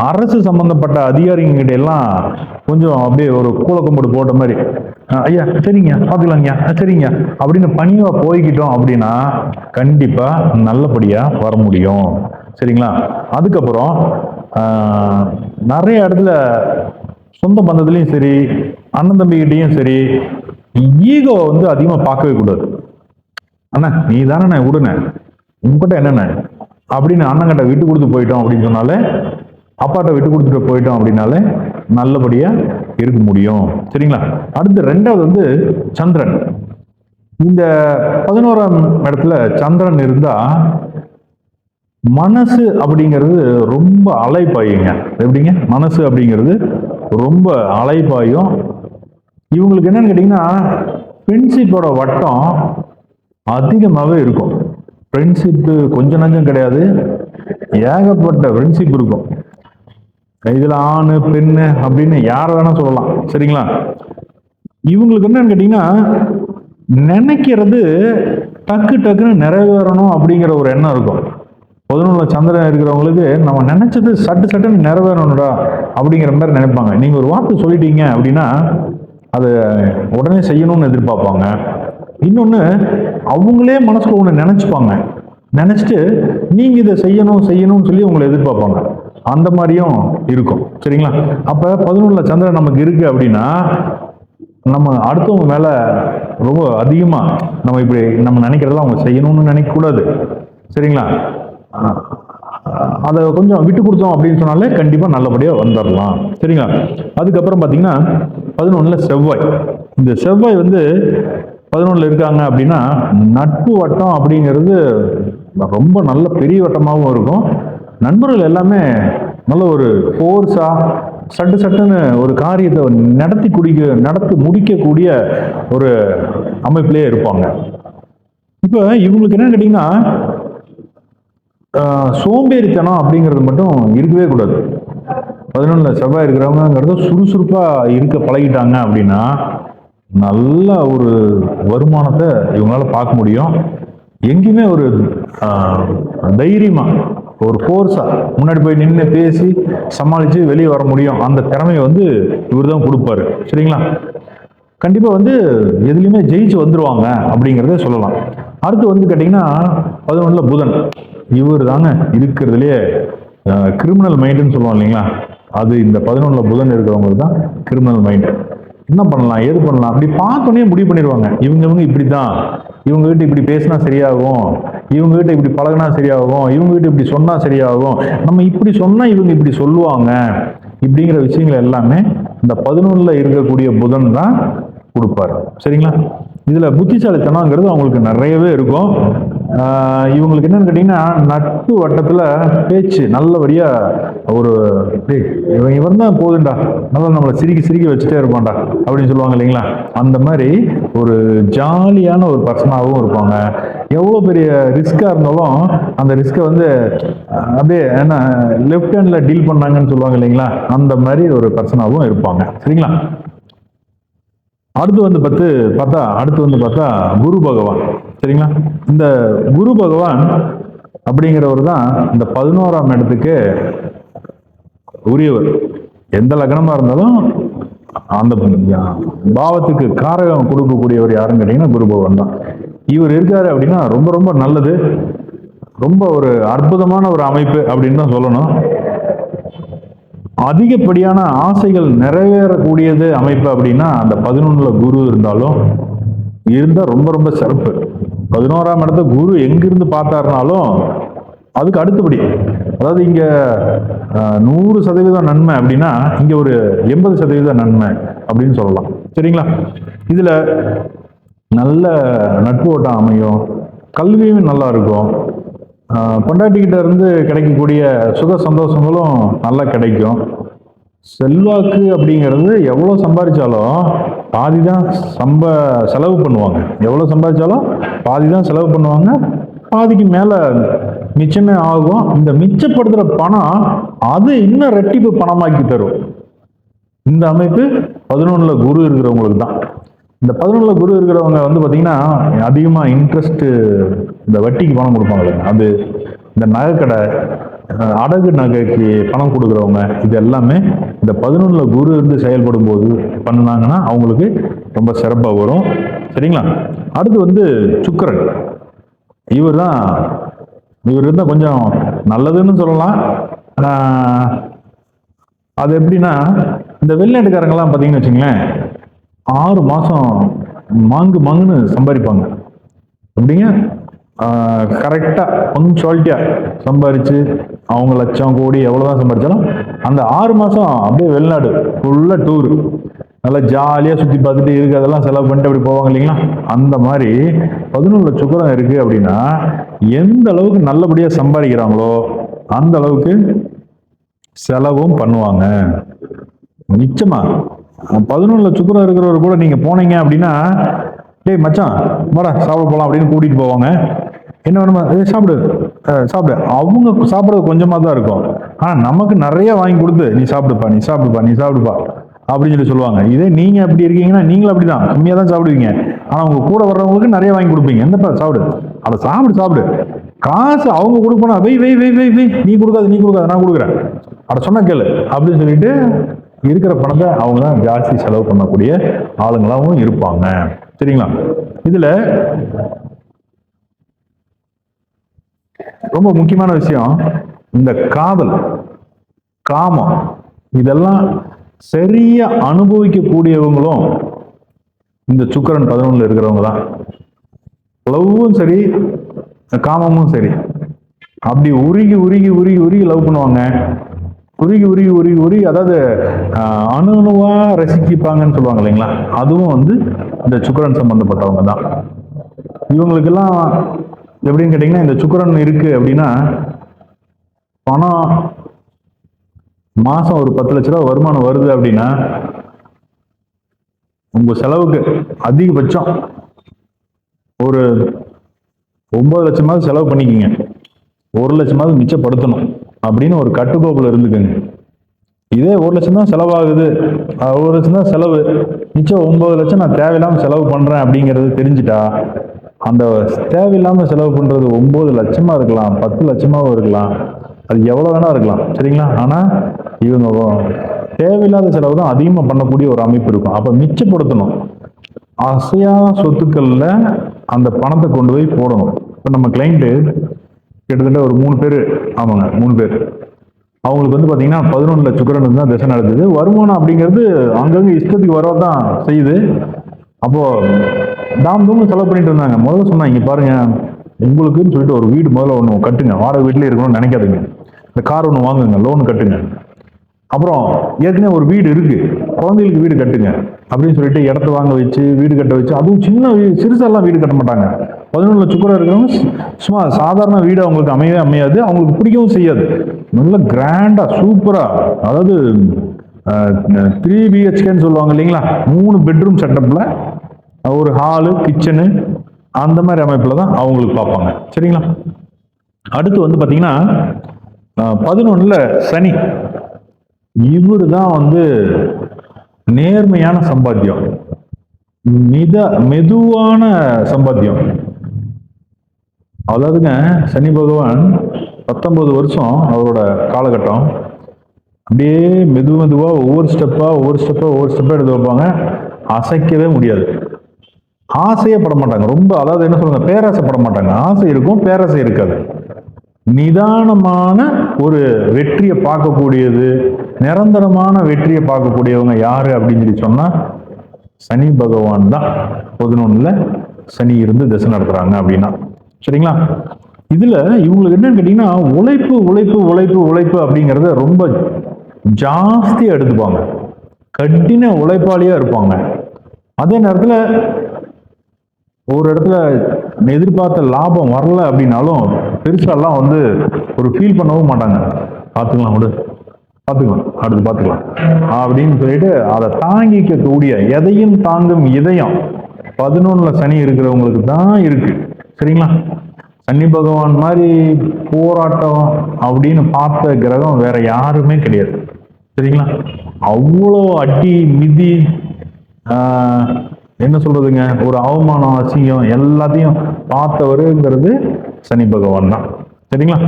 அரசு சம்பந்தப்பட்ட அதிகாரிங்க கிட்ட எல்லாம் கொஞ்சம் அப்படியே ஒரு கூலக்கம்படு போட்ட மாதிரி, ஐயா சரிங்க பாத்துக்கலாங்கய்யா, சரிங்க அப்படின்னு பணிவா போய்கிட்டோம் அப்படின்னா கண்டிப்பா நல்லபடியா வர முடியும். சரிங்களா? அதுக்கப்புறம் நிறைய இடத்துல சொந்த பந்தத்துலயும் சரி, அண்ணன் தம்பிகிட்டையும் சரி, ஈகோ வந்து அதிகமா பார்க்கவே கூடாது. அண்ணா நீ தானே விடுன, உங்ககிட்ட என்னென்ன அப்படின்னு அண்ணங்கிட்ட விட்டு கொடுத்து போயிட்டோம் அப்படின்னு சொன்னாலே, அப்பாட்ட விட்டு கொடுத்துட்டு போயிட்டோம் அப்படின்னாலே நல்லபடியா இருக்க முடியும். சரிங்களா? அடுத்து ரெண்டாவது வந்து சந்திரன். இந்த 11ஆம் இடத்துல சந்திரன் இருந்தா மனசு அப்படிங்கிறது ரொம்ப அலைப்பாயுங்க. எப்படிங்க, மனசு அப்படிங்கிறது ரொம்ப அலைப்பாயும். இவங்களுக்கு என்னன்னு கேட்டீங்கன்னா ஃப்ரெண்ட்ஷிப்போட வட்டம் அதிகமாகவே இருக்கும். ஃப்ரெண்ட்ஷிப்பு கொஞ்சம் நஞ்சம் கிடையாது, ஏகப்பட்ட ஃப்ரெண்ட்ஷிப் இருக்கும். இதுல ஆணு பெண்ணு அப்படின்னு யார வேணா சொல்லலாம். சரிங்களா? இவங்களுக்கு என்னன்னு கேட்டீங்கன்னா நினைக்கிறது டக்கு டக்குன்னு நிறைவேறணும் அப்படிங்கிற ஒரு எண்ணம் இருக்கும். 11 சந்திரன் இருக்கிறவங்களுக்கு நம்ம நினைச்சது சட்டு சட்டுன்னு நிறைவேறணும்டா அப்படிங்கிற மாதிரி நினைப்பாங்க. நீங்க ஒரு வார்த்தை சொல்லிட்டீங்க அப்படின்னா அதை உடனே செய்யணும்னு எதிர்பார்ப்பாங்க. இன்னொன்னு, அவங்களே மனசுல ஒண்ணு நினைச்சுப்பாங்க, நினைச்சிட்டு நீங்க இதை செய்யணும் செய்யணும்னு சொல்லி உங்களை எதிர்பார்ப்பாங்க. அந்த மாதிரியும் இருக்கும். சரிங்களா? அப்ப 11 சந்திரன் நமக்கு இருக்கு அப்படின்னா நம்ம அடுத்தவங்க மேல ரொம்ப அதிகமா நம்ம இப்படி நம்ம நினைக்கிறதெல்லாம் அவங்க செய்யணும்னு நினைக்க கூடாது. சரிங்களா? அதை கொஞ்சம் விட்டு கொடுத்தோம் அப்படின்னு சொன்னாலே கண்டிப்பா நல்லபடியா வந்துடலாம். சரிங்களா? அதுக்கப்புறம் பாத்தீங்கன்னா 11 செவ்வாய். இந்த செவ்வாய் வந்து 11 இருக்காங்க அப்படின்னா நட்பு வட்டம் அப்படிங்கிறது ரொம்ப நல்ல பெரிய வட்டமாகவும் இருக்கும். நண்பர்கள் எல்லாமே நல்ல ஒரு ஃபோர்ஸா சட்டு சட்டுன்னு ஒரு காரியத்தை நடத்தி முடிக்கக்கூடிய ஒரு அமைப்பிலே இருப்பாங்க. இப்ப இவங்களுக்கு என்னன்னு கேட்டீங்கன்னா சோம்பேறித்தனம் அப்படிங்கிறது மட்டும் இருக்கவே கூடாது. 11 செவ்வாய் இருக்கிறவங்கிறது சுறுசுறுப்பா இருக்க பழகிட்டாங்க அப்படின்னா நல்ல ஒரு வருமானத்தை இவங்களால பார்க்க முடியும். எங்கேயுமே ஒரு தைரியமா ஒரு ஃபோர்ஸா முன்னாடி போய் நின்று பேசி சமாளிச்சு வெளியே வர முடியும். அந்த திறமையை வந்து இவர் தான் கொடுப்பாரு. சரிங்களா? கண்டிப்பா வந்து எதுலையுமே ஜெயிச்சு வந்துருவாங்க அப்படிங்கிறத சொல்லலாம். அடுத்து வந்து கேட்டீங்கன்னா 11 புதன். இவர் தாங்க இருக்கிறதுலயே கிரிமினல் மைண்டுன்னு சொல்லுவோம் இல்லைங்களா? அது இந்த 11 புதன் இருக்கிறவங்களுக்கு தான் கிரிமினல் மைண்ட். என்ன பண்ணலாம் ஏது பண்ணலாம் அப்படி பார்த்தோன்னே முடிவு பண்ணிடுவாங்க. இவங்க இப்படிதான், இவங்க கிட்ட இப்படி பேசினா சரியாகும், இவங்க கிட்ட இப்படி பழகினா சரியாகும், இவங்க கிட்ட இப்படி சொன்னா சரியாகும், நம்ம இப்படி சொன்னா இவங்க இப்படி சொல்லுவாங்க, இப்படிங்கிற விஷயங்கள் எல்லாமே இந்த 11 இருக்கக்கூடிய புதன் தான் கொடுப்பாரு. சரிங்களா? இதுல புத்திசாலித்தனங்கிறது அவங்களுக்கு நிறையவே இருக்கும். இவங்களுக்கு என்னன்னு கேட்டீங்கன்னா நட்பு வட்டத்துல பேச்சு நல்லபடியா ஒரு இவன் தான் போதுண்டா, நல்லா நம்மளை சிரிக்க வச்சுட்டே இருப்பான்டா அப்படின்னு சொல்லுவாங்க இல்லைங்களா? அந்த மாதிரி ஒரு ஜாலியான ஒரு பர்சனாகவும் இருப்பாங்க. எவ்வளோ பெரிய ரிஸ்கா இருந்தாலும் அந்த ரிஸ்கை வந்து அப்படியே என்ன லெஃப்ட் ஹேண்ட்ல டீல் பண்ணாங்கன்னு சொல்லுவாங்க இல்லைங்களா? அந்த மாதிரி ஒரு பர்சனாகவும் இருப்பாங்க. சரிங்களா? அடுத்து வந்து பார்த்தா குரு பகவான். சரிங்களா? இந்த குரு பகவான் அப்படிங்கிறவர் தான் இந்த 11ஆம் இடத்துக்கு உரியவர். எந்த லக்னமா இருந்தாலும் அந்த பாவத்துக்கு காரகம் கொடுக்கக்கூடியவர் யாருன்னு கேட்டீங்கன்னா குரு பகவான் தான். இவர் இருக்காரு அப்படின்னா ரொம்ப ரொம்ப நல்லது, ரொம்ப ஒரு அற்புதமான ஒரு அமைப்பு அப்படின்னு தான் சொல்லணும். அதிகப்படியான ஆசைகள் நிறைவேறக்கூடியது அமைப்பு அப்படின்னா அந்த 11ல குரு இருந்தா ரொம்ப ரொம்ப சிறப்பு. 11ஆம் இடத்த குரு எங்கிருந்து பார்த்தாருனாலும் அதுக்கு அடுத்தபடி, அதாவது இங்க 100% நன்மை அப்படின்னா இங்க ஒரு 80% நன்மை அப்படின்னு சொல்லலாம். சரிங்களா? இதுல நல்ல நட்பு ஓட்டம் அமையும், கல்வியும் நல்லா இருக்கும், பொண்டாட்டிக்கிட்ட இருந்து கிடைக்கக்கூடிய சுக சந்தோஷங்களும் நல்லா கிடைக்கும். செல்வாக்கு அப்படிங்கிறது எவ்வளோ சம்பாதிச்சாலும் பாதி தான் செலவு பண்ணுவாங்க. எவ்வளோ சம்பாதிச்சாலும் பாதி தான் செலவு பண்ணுவாங்க, பாதிக்கு மேலே மிச்சமே ஆகும். இந்த மிச்சப்படுத்துகிற பணம் அது இன்னும் ரெட்டிப்பு பணமாக்கி தரும். இந்த அமைப்பு 11ல குரு இருக்கிறவங்களுக்கு தான். இந்த 11ல குரு இருக்கிறவங்க பார்த்தீங்கன்னா அதிகமாக இன்ட்ரெஸ்ட், இந்த வட்டிக்கு பணம் கொடுப்பாங்களே அது, இந்த நகைக்கடை, அடகு நகைக்கு பணம் கொடுக்குறவங்க, இது எல்லாமே இந்த 11ல குரு இருந்து செயல்படும் போது பண்ணினாங்கன்னா அவங்களுக்கு ரொம்ப சிறப்பாக வரும். சரிங்களா? அடுத்து சுக்கிரன். இவர் இருந்தால் கொஞ்சம் நல்லதுன்னு சொல்லலாம். அது எப்படின்னா, இந்த வெளிநாட்டுக்காரங்கெல்லாம் பார்த்தீங்கன்னு வச்சுங்களேன், 6 மாதம் மாங்குன்னு சம்பாதிப்பாங்க. அப்படிங்க கரெக்டாக பங்க்சுவாலிட்டியாக சம்பாரித்து அவங்க லட்சம் கோடி எவ்வளோதான் சம்பாதிச்சாலும் அந்த 6 மாதம் அப்படியே வெளிநாடு ஃபுல்லாக டூரு, நல்லா ஜாலியாக சுற்றி பார்த்துட்டு இருக்கு, அதெல்லாம் செலவு பண்ணிட்டு அப்படி போவாங்க இல்லைங்களா? அந்த மாதிரி 11ல சுக்கிரன் இருக்குது அப்படின்னா எந்த அளவுக்கு நல்லபடியாக சம்பாதிக்கிறாங்களோ அந்த அளவுக்கு செலவும் பண்ணுவாங்க. நிச்சயமா 11ல சுக்கிரன் இருக்கிறவர் கூட நீங்கள் போனீங்க அப்படின்னா, டேய் மச்சான் வாடா சாப்பிட போகலாம் அப்படின்னு கூட்டிகிட்டு போவாங்க. என்ன வேணுமா, சாப்பிடு சாப்பிடு. அவங்க சாப்பிட்றது கொஞ்சமாக தான் இருக்கும், ஆனால் நமக்கு நிறைய வாங்கி கொடுத்து நீ சாப்பிடுப்பா நீ சாப்பிடுப்பா நீ சாப்பிடுப்பா அப்படின்னு சொல்லுவாங்க. இதே நீங்கள் அப்படி இருக்கீங்கன்னா நீங்களும் அப்படி தான் கம்மியாக தான் சாப்பிடுவீங்க, ஆனால் அவங்க கூட வர்றவங்களுக்கு நிறைய வாங்கி கொடுப்பீங்க. என்னப்பா சாப்பிடு, அதை சாப்பிடு. காசு அவங்க கொடுப்போனா வை வை வை வை வை நீ கொடுக்காது நான் கொடுக்குறேன், அதை சொன்ன கேளு அப்படின்னு சொல்லிட்டு இருக்கிற பணத்தை அவங்க தான் ஜாஸ்தி செலவு பண்ணக்கூடிய ஆளுங்களாகவும் இருப்பாங்க. சரிங்களா? இதுல ரொம்ப முக்கியமான விஷயம், இந்த காதல், காமம், இதெல்லாம் சரியா அனுபவிக்கக்கூடியவங்களும் இந்த சுக்கிரன் 11ல இருக்கிறவங்க தான். லவ்வும் சரி காமமும் சரி அப்படி உருகி உருகி உருகி உருகி லவ் பண்ணுவாங்க. உருகி உருகி உருகி உருகி அதாவது அணுவா ரசிப்பாங்கன்னு சொல்லுவாங்க இல்லைங்களா? அதுவும் இந்த சுக்கிரன் சம்பந்தப்பட்டவங்க தான். இவங்களுக்கெல்லாம் எப்படின்னு கேட்டீங்கன்னா, இந்த சுக்கிரன் இருக்கு அப்படின்னா பணம் மாசம் ஒரு 10 லட்ச ரூபா வருமானம் வருது அப்படின்னா உங்க செலவுக்கு அதிகபட்சம் ஒரு 9 லட்சமாவது செலவு பண்ணிக்கிங்க, 1 லட்சமாவது மிச்சப்படுத்தணும் அப்படின்னு ஒரு கட்டுக்கோப்புல இருந்துக்குங்க. இதே 1 லட்சம் தான் செலவாகுது, 1 லட்சம் தான் செலவு, மிச்சம் 9 லட்சம் நான் தேவையில்லாம செலவு பண்றேன் அப்படிங்கிறது தெரிஞ்சுட்டா, அந்த தேவையில்லாம செலவு பண்றது 9 லட்சமா இருக்கலாம், 10 லட்சமாவும் இருக்கலாம், அது எவ்வளவு வேணா இருக்கலாம். சரிங்களா? ஆனா இவங்க தேவையில்லாத செலவு தான் அதிகமா பண்ணக்கூடிய ஒரு அமைப்பு இருக்கும். அப்ப மிச்சப்படுத்தணும். அசையா சொத்துக்கள்ல அந்த பணத்தை கொண்டு போய் போடணும். இப்ப நம்ம கிளைண்ட் கிட்டத்தட்ட ஒரு 3 பேர், ஆமாங்க 3 பேர், அவங்களுக்கு பாத்தீங்கன்னா 11ல சுக்கிரன் தான் திசை நடக்குது. வருமானம் அப்படிங்கிறது அங்கங்க இஷ்டத்துக்கு வரதான் செய்யுது. அப்போ தாம் தூம் செலவு பண்ணிட்டு இருந்தாங்க. முதல்ல சொன்னாங்க, இங்க பாருங்க, உங்களுக்குன்னு சொல்லிட்டு ஒரு வீடு முதல்ல ஒன்று கட்டுங்க, வாடகை வீட்டிலே இருக்கணும்னு நினைக்காதுங்க, இந்த கார் ஒன்று வாங்குங்க, லோன் கட்டுங்க, அப்புறம் ஏற்கனவே ஒரு வீடு இருக்கு, குழந்தைகளுக்கு வீடு கட்டுங்க அப்படின்னு சொல்லிட்டு இடத்த வாங்க வச்சு வீடு கட்ட வச்சு, அதுவும் சின்ன சிறுசெல்லாம் வீடு கட்ட மாட்டாங்க. 11ல சுக்கிரன் இருக்கிறவங்க சும்மா சாதாரண வீடு அவங்களுக்கு அமையாது, அவங்களுக்கு பிடிக்கவும் செய்யாது. நல்ல கிராண்டா சூப்பரா, அதாவது 3 BHKன்னு சொல்லுவாங்க இல்லைங்களா, 3 பெட்ரூம் செட்டப்ல ஒரு ஹாலு கிச்சனு அந்த மாதிரி அமைப்புல தான் அவங்களுக்கு பார்ப்பாங்க. சரிங்களா? அடுத்து பாத்தீங்கன்னா 11ல சனி. இவரு தான் நேர்மையான சம்பாத்தியம், மெதுவான சம்பாத்தியம். அதாவதுங்க, சனி பகவான் 19 வருஷம் அவரோட காலகட்டம், அப்படியே மெதுவா ஒவ்வொரு ஸ்டெப்பா எடுத்து வைப்பாங்க. அசைக்கவே முடியாது. ஆசையே பட மாட்டாங்க ரொம்ப, அதாவது என்ன சொல்லுங்க, பேராசை பட மாட்டாங்க. ஆசை இருக்கும், பேராசை இருக்காது. நிதானமான ஒரு வெற்றியை பார்க்கக்கூடியது, நிரந்தரமான வெற்றியை பார்க்கக்கூடியவங்க யாரு அப்படின்னு சொல்லி சொன்னா சனி பகவான் தான். 11ல சனி இருந்து திசை நடத்துறாங்க அப்படின்னா, சரிங்களா? இதுல இவங்களுக்கு என்னன்னு கேட்டீங்கன்னா, உழைப்பு உழைப்பு உழைப்பு உழைப்பு அப்படிங்கறத ரொம்ப ஜாஸ்தியா எடுத்துப்பாங்க, கடின உழைப்பாளியா இருப்பாங்க. அதே நேரத்துல ஒரு இடத்துல எதிர்பார்த்த லாபம் வரல அப்படின்னாலும் பெருசாலாம் வந்து ஒரு ஃபீல் பண்ணவும் மாட்டாங்க. பார்த்துக்கலாம் விடு, பார்த்துக்கலாம், அடுத்து பார்த்துக்கலாம் அப்படின்னு சொல்லிட்டு அதை தாங்கிக்க கூடிய, எதையும் தாங்கும் இதயம் 11ல சனி இருக்கிறவங்களுக்கு தான் இருக்கு. சரிங்களா? சனி பகவான் மாதிரி போராட்டம் அப்படின்னு பார்த்த கிரகம் வேற யாருமே கிடையாது. சரிங்களா? அவ்வளோ அடி மிதி, என்ன சொல்றதுங்க, ஒரு அவமானம் அசிங்கம் எல்லாத்தையும் பார்த்தவருங்கிறது சனி பகவான் தான். சரிங்களா?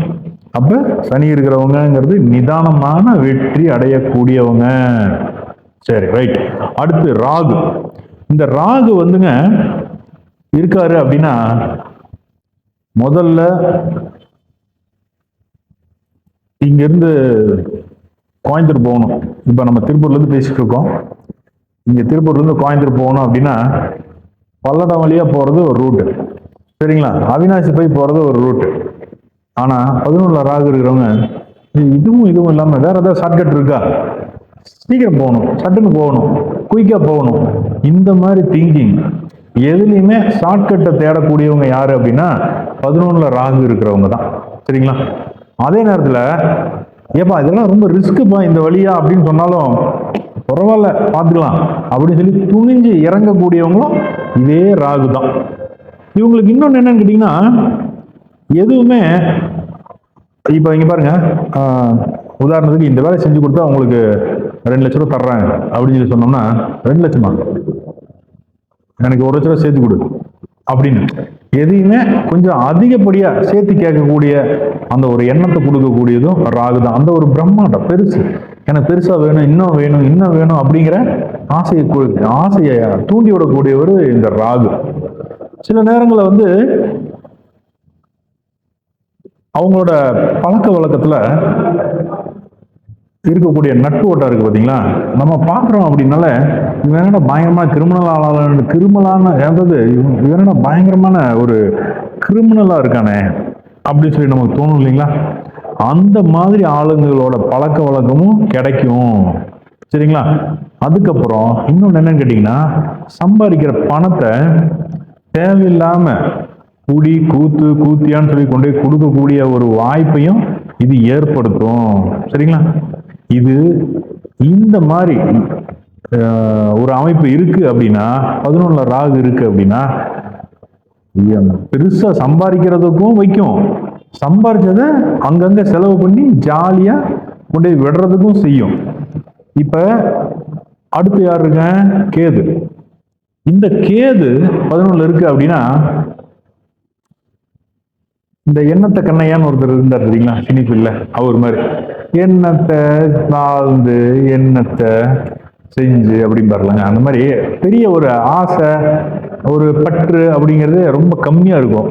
அப்ப சனி இருக்கிறவங்கிறது நிதானமான வெற்றி அடையக்கூடியவங்க. சரி, ரைட். அடுத்து ராகு. இந்த ராகு வந்துங்க இருக்காரு அப்படின்னா, முதல்ல இங்க இருந்து கோயம்புத்தூர் போகணும். இப்ப நம்ம திருப்பூர்ல இருந்து பேசிட்டு இருக்கோம். இங்க திருப்பூர்ல இருந்து கோயம்புத்தூர் போகணும் அப்படின்னா பல்லடம் வழியா போறது ஒரு ரூட்டு. சரிங்களா? அவினாசி போய் போறது ஒரு ரூட்டு. ஆனா 11ல ராகு இருக்கிறவங்க இதுவும் இல்லாம வேற ஏதாவது ஷார்ட்கட் இருக்கா, சீக்கிரம் போகணும், சட்டுன்னு போகணும், குயிக்கா போகணும், இந்த மாதிரி திங்கிங், எதுலையுமே ஷார்ட்கட்டை தேடக்கூடியவங்க யாரு அப்படின்னா 11ல ராகு இருக்கிறவங்க தான். சரிங்களா? அதே நேரத்துல ஏப்பா இதெல்லாம் ரொம்ப ரிஸ்க்குப்பா இந்த வழியா அப்படின்னு சொன்னாலும் பரவாயில்ல பார்த்துக்கலாம் அப்படின்னு சொல்லி துணிஞ்சு இறங்கக்கூடியவங்களும் இதே ராகு தான். இவங்களுக்கு இன்னொன்னு என்னன்னு கேட்டீங்கன்னா, எதுவுமே இப்ப இங்க பாருங்க, உதாரணத்துக்கு இந்த வேலை செஞ்சு கொடுத்தா உங்களுக்கு 2 லட்ச ரூபா தர்றாங்க அப்படின்னு சொல்லி சொன்னோம்னா, 2 லட்சமா, எனக்கு 1 லட்ச ரூபா சேர்த்து கொடு அப்படின்னு எதையுமே கொஞ்சம் அதிகப்படியா சேர்த்து கேட்கக்கூடிய அந்த ஒரு எண்ணத்தை கொடுக்கக்கூடியதும் ராகு தான். அந்த ஒரு பிரம்மாண்டம் பெருசு, எனக்கு பெருசா வேணும், இன்னும் வேணும், இன்னும் வேணும் அப்படிங்கிற ஆசையை தூண்டி விடக்கூடியவர் இந்த ராகு. சில நேரங்களில் வந்து அவங்களோட பழக்க வழக்கத்துல இருக்கக்கூடிய நட்பு ஓட்டம் இருக்கு பார்த்தீங்களா, நம்ம பார்க்குறோம் அப்படின்னால இவன் என்னடா பயங்கரமான கிரிமினலான அதாவது இவன் என்னடா பயங்கரமான ஒரு கிரிமினலா இருக்கானே அப்படின்னு சொல்லி நமக்கு தோணும் இல்லைங்களா? அந்த மாதிரி ஆளுங்களோட பழக்க வழக்கமும் கிடைக்கும். சரிங்களா? அதுக்கப்புறம் இன்னொன்று என்னன்னு கேட்டீங்கன்னா, சம்பாதிக்கிற பணத்தை தேவையில்லாம குடி கூத்து கூத்தியான்னு சொல்லி கொண்டு போய் கொடுக்கக்கூடிய ஒரு வாய்ப்பையும் இது ஏற்படுத்தும். சரிங்களா? இது இந்த மாதிரி ஒரு அமைப்பு இருக்கு அப்படின்னா, 11ல ராகு இருக்கு அப்படின்னா பெருசா சம்பாதிக்கிறதுக்கும் வைக்கும், சம்பாதிச்சதை அங்கங்க செலவு பண்ணி ஜாலியா கொண்டு போய் விடுறதுக்கும் செய்யும். இப்ப அடுத்து யாருங்க? கேது. இந்த கேது 11ல இருக்கு அப்படின்னா, இந்த எண்ணத்தை கண்ணையான்னு ஒருத்தர் இருந்தார் தெரியுங்களா, சினிப்பில்ல, அவர் மாதிரி எண்ணத்தை வாழ்ந்து எண்ணத்தை செஞ்சு அப்படின்னு பாருலாங்க. அந்த மாதிரி பெரிய ஒரு ஆசை, ஒரு பற்று அப்படிங்கிறது ரொம்ப கம்மியா இருக்கும்.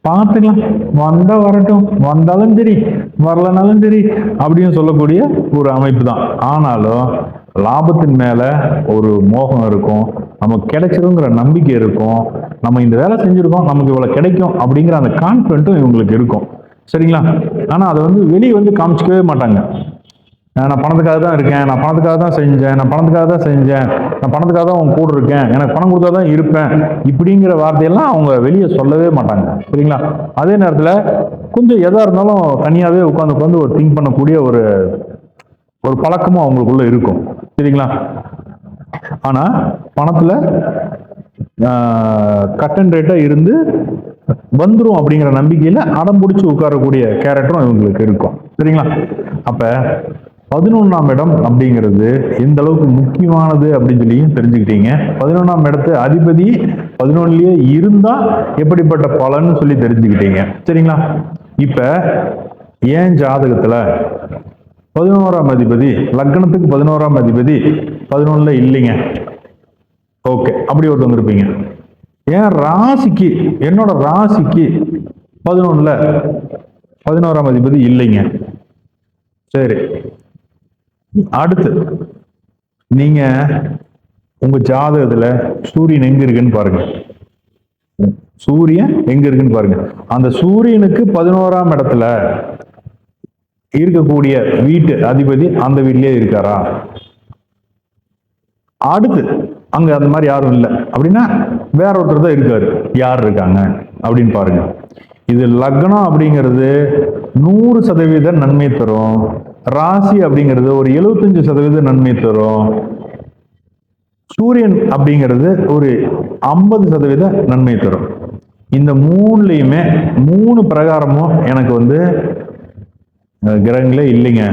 பார்த்துக்கலாம், வந்தா வரட்டும், வந்தாலும் சரி வரலனாலும் சரி அப்படின்னு சொல்லக்கூடிய ஒரு அமைப்பு தான். ஆனாலும் லாபத்தின் மேல ஒரு மோகம் இருக்கும், நமக்கு கிடைச்சிருங்கிற நம்பிக்கை இருக்கும், நம்ம இந்த வேலை செஞ்சிருக்கோம் நமக்கு இவ்வளவு கிடைக்கும் அப்படிங்கிற அந்த கான்பிடென்ட்டும் இவங்களுக்கு இருக்கும். சரிங்களா? ஆனா அதை வந்து வெளியே வந்து காமிச்சிக்கவே மாட்டாங்க. நான் பணத்துக்காக தான் இருக்கேன், நான் பணத்துக்காக தான் செஞ்சேன், நான் பணத்துக்காக தான் செஞ்சேன், நான் பணத்துக்காக தான் அவங்க கூட இருக்கேன், எனக்கு பணம் கொடுத்தா தான் இருப்பேன், இப்படிங்கிற வார்த்தையெல்லாம் அவங்க வெளியே சொல்லவே மாட்டாங்க. சரிங்களா? அதே நேரத்துல கொஞ்சம் எதா இருந்தாலும் தனியாவே உட்காந்து ஒரு திங்க் பண்ணக்கூடிய ஒரு பழக்கமும் அவங்களுக்குள்ள இருக்கும். சரிங்களா? ஆனா பணத்துல கட் அண்ட் ரேட்டா இருந்து வந்துரும் அப்படிங்கிற நம்பிக்கையில அடம் பிடிச்சு உட்காரக்கூடிய கேரக்டரும் இவங்களுக்கு இருக்கும். சரிங்களா? அப்ப 11ஆம் இடம் அப்படிங்கிறது எந்த அளவுக்கு முக்கியமானது அப்படின்னு சொல்லி தெரிஞ்சுக்கிட்டீங்க. 11ஆம் இடத்து அதிபதி 11லயே இருந்தா எப்படிப்பட்ட பலன்னு சொல்லி தெரிஞ்சுக்கிட்டீங்க. சரிங்களா? இப்ப ஏன் ஜாதகத்துல 11ஆம் அதிபதி, லக்னத்துக்கு 11ஆம் அதிபதி 11ல இல்லைங்க, ஓகே, அப்படி ஒருத்தவங்க இருப்பீங்க. ஏன் ராசிக்கு, என்னோட ராசிக்கு 11ல 11ஆம் அதிபதி இல்லைங்க. சரி, அடுத்து நீங்க உங்க ஜாதகத்துல சூரியன் எங்க இருக்குன்னு பாருங்க. சூரியன் எங்க இருக்குன்னு பாருங்க. அந்த சூரியனுக்கு 11ஆம் இடத்துல இருக்கக்கூடிய வீட்டு அதிபதி அந்த வீட்லயே இருக்காரா? அடுத்து அங்க அந்த மாதிரி யாரும் இல்லை அப்படின்னா வேற ஒருத்தர் தான் இருக்காரு. யார் இருக்காங்க அப்படின்னு பாருங்க. இது லக்னம் அப்படிங்கிறது 100% நன்மை தரும். ராசி அப்படிங்கிறது ஒரு 75% நன்மை தரும். சூரியன் அப்படிங்கிறது ஒரு 50% நன்மை தரும். இந்த மூணுலையுமே 3 பிரகாரமும் எனக்கு வந்து கிரகங்களே இல்லைங்க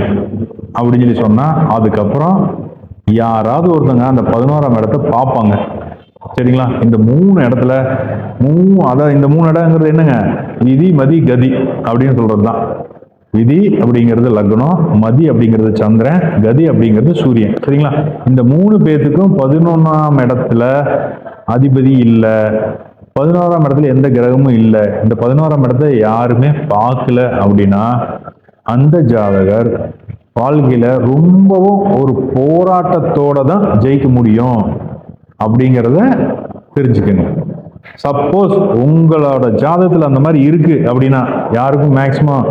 அப்படின்னு சொல்லி சொன்னா அதுக்கப்புறம் யாராவது ஒருத்தங்க அந்த 11ஆம் இடத்தை பார்ப்பாங்க. சரிங்களா? இந்த 3 இடத்துல அதான் இந்த 3 இடங்கிறது என்னங்க? விதி, மதி, கதி அப்படின்னு சொல்றதுதான். விதி அப்படிங்கிறது லக்னம், மதி அப்படிங்கிறது சந்திரன், கதி அப்படிங்கிறது சூரியன். சரிங்களா? இந்த 3 பேத்துக்கும் 11ஆம் இடத்துல அதிபதி இல்லை. 11ஆம் இடத்துல எந்த கிரகமும் இல்லை. இந்த 11ஆம் இடத்தை யாருமே பார்க்கல அப்படின்னா அந்த ஜாதகர் வாழ்க்கையில ரொம்பவும் ஒரு போராட்டத்தோட தான் ஜெயிக்க முடியும் அப்படிங்கிறத தெரிஞ்சுக்கணும். சப்போஸ் உங்களோட ஜாதகத்துல அந்த மாதிரி இருக்கு அப்படின்னா, யாருக்கும் மேக்சிமம்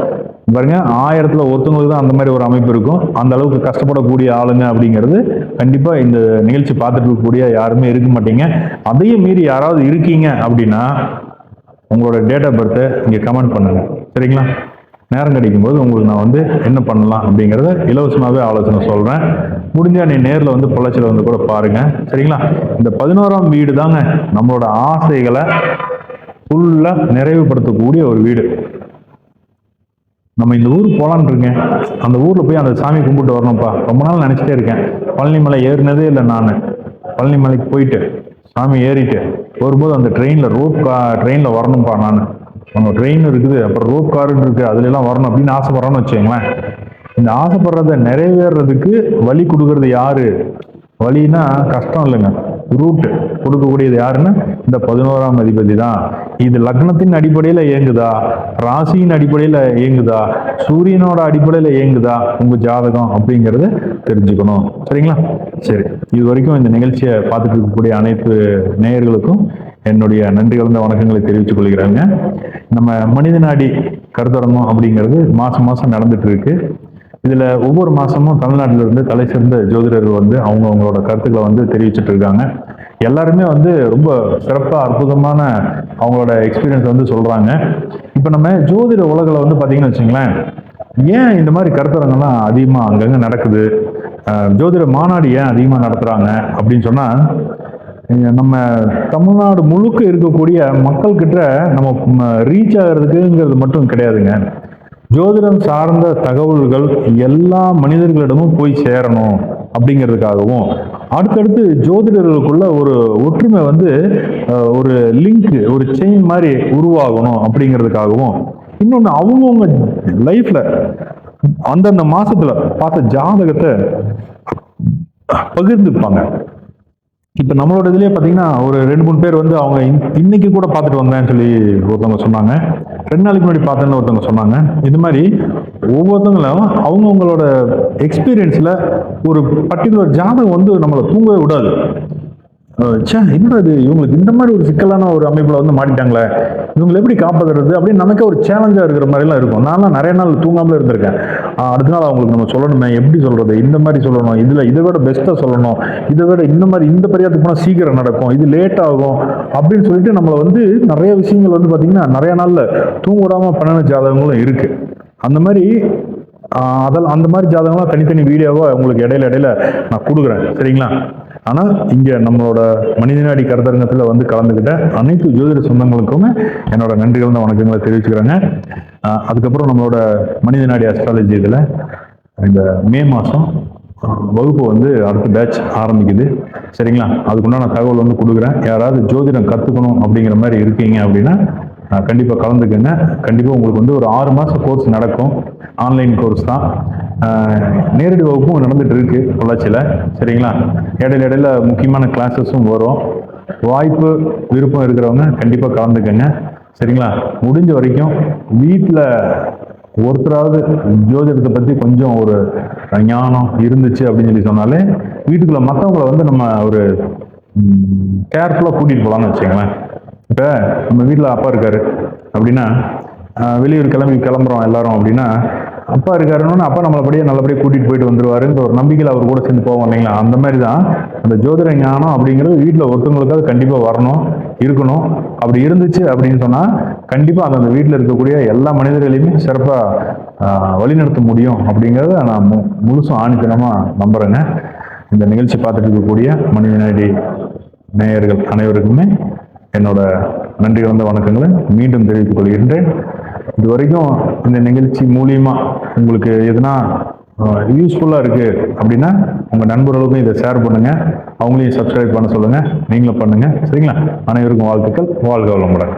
பாருங்க 1000த்துல ஒருத்தவங்களுக்கு தான் அந்த மாதிரி ஒரு அமைப்பு இருக்கும். அந்த அளவுக்கு கஷ்டப்படக்கூடிய ஆளுங்க அப்படிங்கிறது கண்டிப்பா இந்த நிகழ்ச்சி பார்த்துட்டு இருக்கக்கூடிய யாருமே இருக்க மாட்டீங்க. அதையும் மீறி யாராவது இருக்கீங்க அப்படின்னா உங்களோட டேட் ஆஃப் பர்த்தை இங்க கமெண்ட் பண்ணுங்க. சரிங்களா? நேரம் கிடைக்கும்போது உங்களுக்கு நான் வந்து என்ன பண்ணலாம் அப்படிங்கிறத இலவசமாகவே ஆலோசனை சொல்கிறேன். முடிஞ்சா நீ நேரில் வந்து பொள்ளாச்சியில் வந்து கூட பாருங்க. சரிங்களா? இந்த 11ஆம் வீடு தாங்க நம்மளோட ஆசைகளை ஃபுல்லாக நிறைவுபடுத்தக்கூடிய ஒரு வீடு. நம்ம இந்த ஊர் போகலான்னு இருக்கேன். அந்த ஊரில் போய் அந்த சாமி கும்பிட்டு வரணும்ப்பா. ரொம்ப நாள் நினச்சிட்டே இருக்கேன். பழனி மலை ஏறினதே இல்லை நான். பழனி மலைக்கு போயிட்டு சாமி ஏறிட்டு வரும்போது அந்த ட்ரெயினில் வரணும்ப்பா நான். நம்ம ட்ரெயின் இருக்குது, அப்புறம் ரோப் கார் இருக்கு, அதுல எல்லாம் வரணும் அப்படின்னு ஆசைப்படுறோம்னு வச்சுக்கோங்களேன். இந்த ஆசைப்படுறத நிறைவேறதுக்கு வழி கொடுக்கறது யாரு? வழின்னா கஷ்டம் இல்லைங்க, ரூட் கொடுக்கக்கூடியது யாருன்னா இந்த 11ஆம் அதிபதி தான். இது லக்னத்தின் அடிப்படையில் இயங்குதா, ராசியின் அடிப்படையில் இயங்குதா, சூரியனோட அடிப்படையில் இயங்குதா உங்க ஜாதகம் அப்படிங்கிறத தெரிஞ்சுக்கணும். சரிங்களா? சரி, இது வரைக்கும் இந்த நிகழ்ச்சியை பார்த்துட்டு இருக்கக்கூடிய அனைத்து நேயர்களுக்கும் என்னுடைய நன்றி கலந்த வணக்கங்களை தெரிவித்துக் கொள்கிறாங்க. நம்ம மனித நாடி கருத்தரங்கம் அப்படிங்கிறது மாசம் மாசம் நடந்துட்டு இருக்கு. இதுல ஒவ்வொரு மாசமும் தமிழ்நாட்டில இருந்து தலை சிறந்த ஜோதிடர்கள் வந்து அவங்களோட கருத்துக்களை வந்து தெரிவிச்சுட்டு இருக்காங்க. எல்லாருமே வந்து ரொம்ப சிறப்பா அற்புதமான அவங்களோட எக்ஸ்பீரியன்ஸ் வந்து சொல்றாங்க. இப்ப நம்ம ஜோதிட உலகில் வந்து பாத்தீங்கன்னு வச்சுங்களேன், ஏன் இந்த மாதிரி கருத்தரங்கெல்லாம் அதிகமா அங்கங்க நடக்குது, ஜோதிட மாநாடு ஏன் அதிகமா நடத்துறாங்க அப்படின்னு சொன்னா, நம்ம தமிழ்நாடு முழுக்க இருக்கக்கூடிய மக்கள் கிட்ட நம்ம ரீச் ஆகிறதுக்குங்கிறது மட்டும் கிடையாதுங்க. ஜோதிடம் சார்ந்த தகவல்கள் எல்லா மனிதர்களிடமும் போய் சேரணும் அப்படிங்கிறதுக்காகவும், அடுத்தடுத்து ஜோதிடர்களுக்குள்ள ஒரு ஒற்றுமை வந்து ஒரு லிங்க், ஒரு செயின் மாதிரி உருவாகணும் அப்படிங்கிறதுக்காகவும், இன்னொன்று அவங்கவுங்க லைஃப்ல அந்தந்த மாசத்துல பார்த்த ஜாதகத்தை பகிர்ந்துப்பாங்க. இப்ப நம்மளோட இதுலயே பாத்தீங்கன்னா ஒரு 2-3 பேர் வந்து அவங்க இன்னைக்கு கூட பார்த்துட்டு வந்தேன்னு சொல்லி ஒருத்தவங்க சொன்னாங்க. 2 நாளைக்கு முன்னாடி பார்த்தேன்னு ஒருத்தவங்க சொன்னாங்க. இது மாதிரி ஒவ்வொருத்தவங்களும் அவங்கவுங்களோட எக்ஸ்பீரியன்ஸ்ல ஒரு பர்டிகுலர் ஜாதகம் வந்து நம்மளை தூங்கவே விடாது. என்னடா இது, இவங்களுக்கு இந்த மாதிரி ஒரு சிக்கலான ஒரு அமைப்புல வந்து மாட்டிட்டாங்களே, இவங்களை எப்படி காப்பாற்றுறது அப்படின்னு நமக்கே ஒரு சேலஞ்சா இருக்கிற மாதிரிலாம் இருக்கும். நான்லாம் நிறைய நாள் தூங்காமலே இருந்திருக்கேன். அடுத்த நாள் அவங்களுக்கு நம்ம சொல்லணுமே, எப்படி சொல்றது, இந்த மாதிரி சொல்லணும், இதுல இதை விட பெஸ்ட்டா சொல்லணும், இதை விட இந்த மாதிரி இந்த பரிகாரத்துக்கு போனால் சீக்கிரம் நடக்கும், இது லேட் ஆகும் அப்படின்னு சொல்லிட்டு நம்மளை வந்து நிறைய விஷயங்கள் வந்து பாத்தீங்கன்னா நிறைய நாள்ல தூங்க விடாம பண்ணின ஜாதகங்களும் இருக்கு. அந்த மாதிரி அதெல்லாம் அந்த மாதிரி ஜாதகம்லாம் தனித்தனி வீடியோவா உங்களுக்கு இடையில நான் கொடுக்குறேன். சரிங்களா? ஆனா இங்க நம்மளோட மனிதநாடி கருத்தரங்கத்துல வந்து கலந்துக்கிட்ட அனைத்து ஜோதிட சொந்தங்களுக்குமே என்னோட நன்றிகள் தான் வணக்கங்களை தெரிவிச்சுக்கிறேங்க. அதுக்கப்புறம் நம்மளோட மனிதநாடி அஸ்ட்ராலஜி இதுல இந்த மே மாசம் வகுப்பு வந்து அடுத்த பேட்ச் ஆரம்பிக்குது. சரிங்களா? அதுக்குண்டான தகவல் வந்து கொடுக்குறேன். யாராவது ஜோதிடம் கத்துக்கணும் அப்படிங்கிற மாதிரி இருக்கீங்க அப்படின்னா கண்டிப்பா கலந்துக்குங்க. கண்டிப்பா உங்களுக்கு வந்து ஒரு 6 மாச கோர்ஸ் நடக்கும். ஆன்லைன் கோர்ஸ் தான். நேரடி வகுப்பும் நடந்துட்டு இருக்கு பொள்ளாச்சியில. சரிங்களா? இடையில முக்கியமான கிளாஸஸும் வரும். வாய்ப்பு விருப்பம் இருக்கிறவங்க கண்டிப்பா கலந்துக்கங்க. சரிங்களா? முடிஞ்ச வரைக்கும் வீட்டில் ஒருத்தராவது ஜோதிடத்தை பற்றி கொஞ்சம் ஒரு ஞானம் இருந்துச்சு அப்படின்னு சொல்லி சொன்னாலே வீட்டுக்குள்ள மற்றவங்களை வந்து நம்ம ஒரு கேர்ஃபுல்லாக கூட்டிகிட்டு போகலான்னு வச்சுங்களேன். இப்போ நம்ம வீட்டில் அப்பா இருக்காரு அப்படின்னா, வெளியூர் கிளம்புறோம் எல்லாரும் அப்படின்னா, அப்பா இருக்காருன்னு அப்பா நம்மளபடியே நல்லபடியாக கூட்டிகிட்டு போயிட்டு வந்துருவாருன்ற ஒரு நம்பிக்கையில் அவர் கூட சேர்ந்து போவோம் இல்லைங்களா. அந்த மாதிரி தான் அந்த ஜோதிட ஞானம் அப்படிங்கிறது வீட்டில் ஒருத்தவங்களுக்காவது கண்டிப்பாக வரணும், இருக்கணும். அப்படி இருந்துச்சு அப்படின்னு சொன்னால் கண்டிப்பாக அந்த வீட்டில் இருக்கக்கூடிய எல்லா மனிதர்களையுமே சிறப்பாக வழிநடத்த முடியும் அப்படிங்கிறத நான் முழுசும் ஆணித்தனமாக நம்புகிறேங்க. இந்த நிகழ்ச்சி பார்த்துட்டு இருக்கக்கூடிய மனிதநேயடி நேயர்கள் அனைவருக்குமே என்னோட நன்றி கலந்த வணக்கங்களை மீண்டும் தெரிவித்துக் கொள்கின்றேன். இது வரைக்கும் இந்த நிகழ்ச்சி மூலியமா உங்களுக்கு எதுனா யூஸ்ஃபுல்லாக இருக்கு அப்படின்னா உங்கள் நண்பர்களுக்கும் இதை ஷேர் பண்ணுங்க, அவங்களையும் சப்ஸ்கிரைப் பண்ண சொல்லுங்க, நீங்களும் பண்ணுங்க. சரிங்களா? அனைவருக்கும் வாழ்த்துக்கள். வாழ்க வளமுடன்.